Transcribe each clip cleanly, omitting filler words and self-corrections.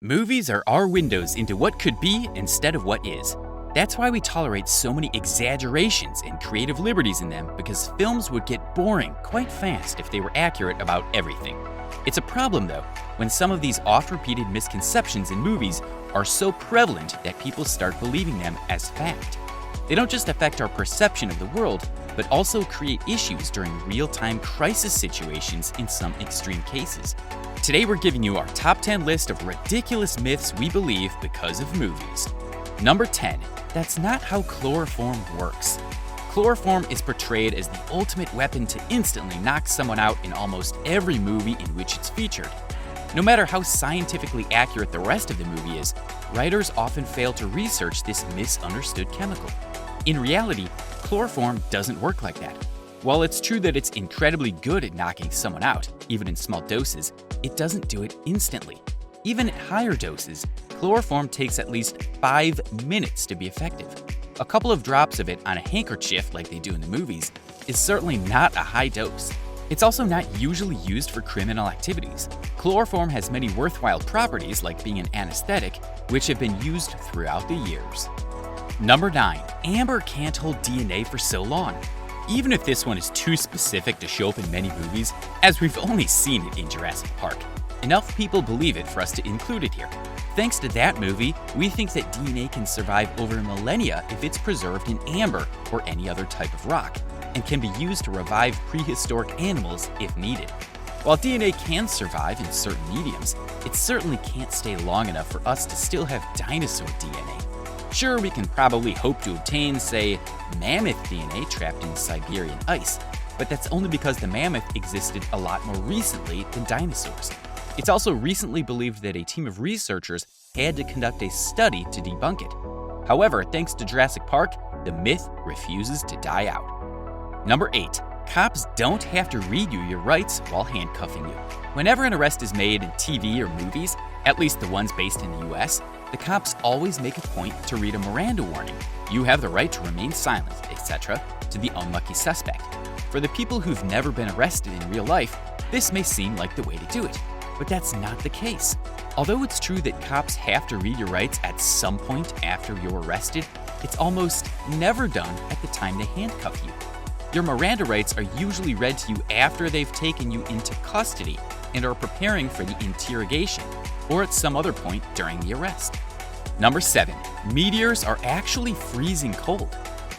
Movies are our windows into what could be instead of what is. That's why we tolerate so many exaggerations and creative liberties in them, because films would get boring quite fast if they were accurate about everything. It's a problem, though, when some of these oft-repeated misconceptions in movies are so prevalent that people start believing them as fact. They don't just affect our perception of the world, but also create issues during real-time crisis situations in some extreme cases. Today we're giving you our top 10 list of ridiculous myths we believe because of movies. Number 10. That's not how chloroform works. Chloroform is portrayed as the ultimate weapon to instantly knock someone out in almost every movie in which it's featured. No matter how scientifically accurate the rest of the movie is, writers often fail to research this misunderstood chemical. In reality, chloroform doesn't work like that. While it's true that it's incredibly good at knocking someone out, even in small doses, it doesn't do it instantly. Even at higher doses, chloroform takes at least 5 minutes to be effective. A couple of drops of it on a handkerchief, like they do in the movies, is certainly not a high dose. It's also not usually used for criminal activities. Chloroform has many worthwhile properties, like being an anesthetic, which have been used throughout the years. Number 9. Amber can't hold DNA for so long. Even if this one is too specific to show up in many movies, as we've only seen it in Jurassic Park, enough people believe it for us to include it here. Thanks to that movie, we think that DNA can survive over millennia if it's preserved in amber or any other type of rock, and can be used to revive prehistoric animals if needed. While DNA can survive in certain mediums, it certainly can't stay long enough for us to still have dinosaur DNA. Sure, we can probably hope to obtain, say, mammoth DNA trapped in Siberian ice, but that's only because the mammoth existed a lot more recently than dinosaurs. It's also recently believed that a team of researchers had to conduct a study to debunk it. However, thanks to Jurassic Park, the myth refuses to die out. Number 8. Cops don't have to read you your rights while handcuffing you. Whenever an arrest is made in TV or movies, at least the ones based in the US, the cops always make a point to read a Miranda warning. You have the right to remain silent, etc., to the unlucky suspect. For the people who've never been arrested in real life, this may seem like the way to do it, but that's not the case. Although it's true that cops have to read your rights at some point after you're arrested, it's almost never done at the time they handcuff you. Your Miranda rights are usually read to you after they've taken you into custody and are preparing for the interrogation, or at some other point during the arrest. Number 7. Meteors are actually freezing cold.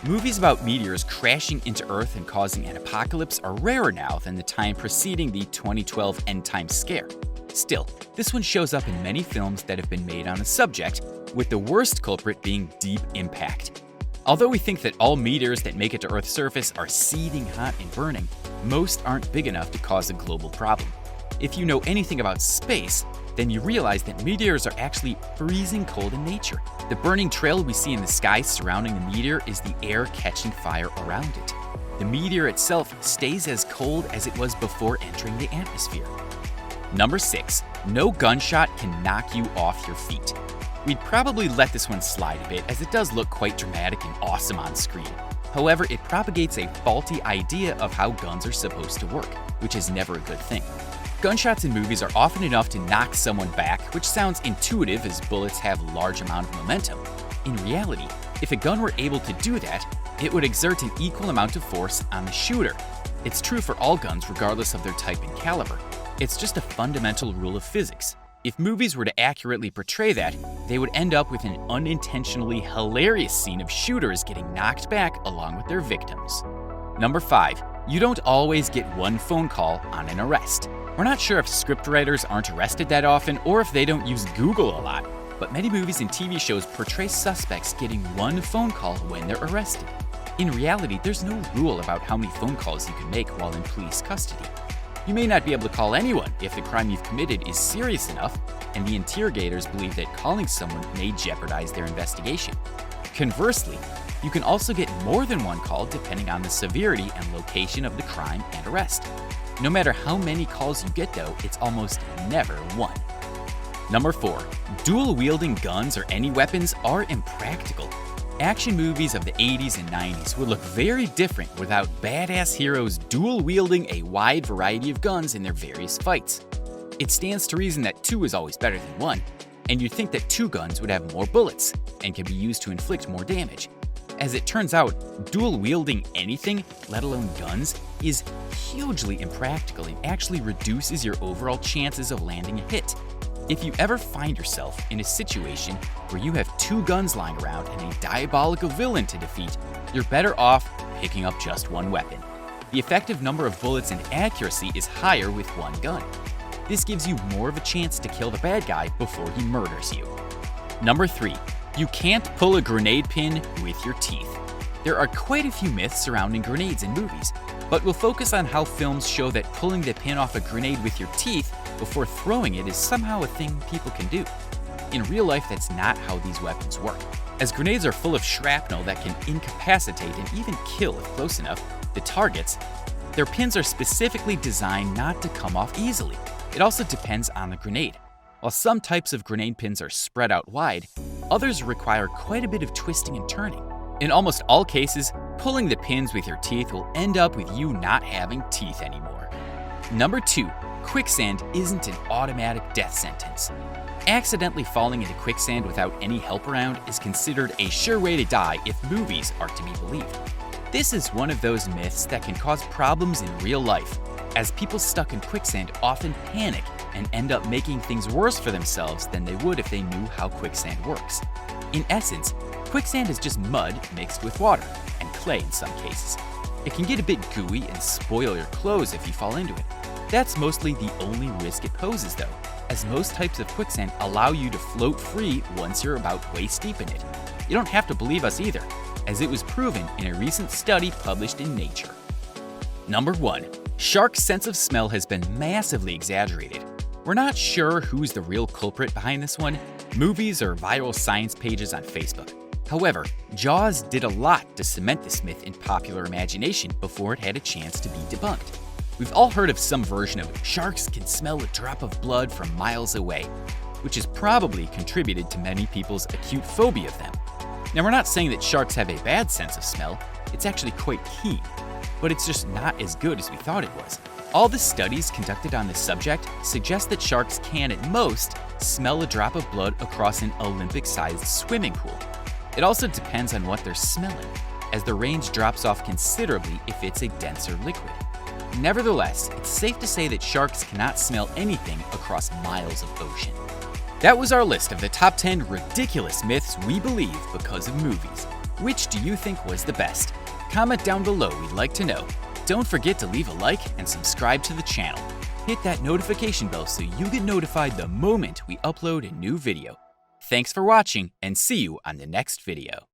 Movies about meteors crashing into Earth and causing an apocalypse are rarer now than the time preceding the 2012 end time scare. Still, this one shows up in many films that have been made on the subject, with the worst culprit being deep impact. Although we think that all meteors that make it to Earth's surface are seething hot and burning, most aren't big enough to cause a global problem. If you know anything about space, then you realize that meteors are actually freezing cold in nature. The burning trail we see in the sky surrounding the meteor is the air catching fire around it. The meteor itself stays as cold as it was before entering the atmosphere. Number 6. No gunshot can knock you off your feet. We'd probably let this one slide a bit, as it does look quite dramatic and awesome on screen. However, it propagates a faulty idea of how guns are supposed to work, which is never a good thing. Gunshots in movies are often enough to knock someone back, which sounds intuitive as bullets have a large amount of momentum. In reality, if a gun were able to do that, it would exert an equal amount of force on the shooter. It's true for all guns regardless of their type and caliber. It's just a fundamental rule of physics. If movies were to accurately portray that, they would end up with an unintentionally hilarious scene of shooters getting knocked back along with their victims. Number 5. You don't always get one phone call on an arrest. We're not sure if scriptwriters aren't arrested that often or if they don't use Google a lot, but many movies and TV shows portray suspects getting one phone call when they're arrested. In reality, there's no rule about how many phone calls you can make while in police custody. You may not be able to call anyone if the crime you've committed is serious enough, and the interrogators believe that calling someone may jeopardize their investigation. Conversely, you can also get more than one call depending on the severity and location of the crime and arrest. No matter how many calls you get though, it's almost never one. Number 4. Dual wielding guns or any weapons are impractical. Action movies of the 80s and 90s would look very different without badass heroes dual wielding a wide variety of guns in their various fights. It stands to reason that 2 is always better than 1, and you'd think that 2 guns would have more bullets and can be used to inflict more damage. As it turns out, dual wielding anything, let alone guns, is hugely impractical and actually reduces your overall chances of landing a hit. If you ever find yourself in a situation where you have 2 guns lying around and a diabolical villain to defeat, you're better off picking up just 1 weapon. The effective number of bullets and accuracy is higher with 1 gun. This gives you more of a chance to kill the bad guy before he murders you. Number 3. You can't pull a grenade pin with your teeth. There are quite a few myths surrounding grenades in movies, but we'll focus on how films show that pulling the pin off a grenade with your teeth before throwing it is somehow a thing people can do. In real life, that's not how these weapons work, as grenades are full of shrapnel that can incapacitate and even kill, if close enough, the targets. Their pins are specifically designed not to come off easily. It also depends on the grenade. While some types of grenade pins are spread out wide, others require quite a bit of twisting and turning. In almost all cases, pulling the pins with your teeth will end up with you not having teeth anymore. Number 2. Quicksand isn't an automatic death sentence. Accidentally falling into quicksand without any help around is considered a sure way to die if movies are to be believed. This is one of those myths that can cause problems in real life, as people stuck in quicksand often panic and end up making things worse for themselves than they would if they knew how quicksand works. In essence, quicksand is just mud mixed with water, and clay in some cases. It can get a bit gooey and spoil your clothes if you fall into it. That's mostly the only risk it poses though, as most types of quicksand allow you to float free once you're about waist deep in it. You don't have to believe us either, as it was proven in a recent study published in Nature. Number 1. Sharks' sense of smell has been massively exaggerated. We're not sure who's the real culprit behind this one, movies or viral science pages on Facebook. However, Jaws did a lot to cement this myth in popular imagination before it had a chance to be debunked. We've all heard of some version of sharks can smell a drop of blood from miles away, which has probably contributed to many people's acute phobia of them. Now, we're not saying that sharks have a bad sense of smell, it's actually quite keen, but it's just not as good as we thought it was. All the studies conducted on this subject suggest that sharks can, at most, smell a drop of blood across an Olympic-sized swimming pool. It also depends on what they're smelling, as the range drops off considerably if it's a denser liquid. Nevertheless, it's safe to say that sharks cannot smell anything across miles of ocean. That was our list of the top 10 ridiculous myths we believe because of movies. Which do you think was the best? Comment down below, we'd like to know. Don't forget to leave a like and subscribe to the channel. Hit that notification bell so you get notified the moment we upload a new video. Thanks for watching, and see you on the next video.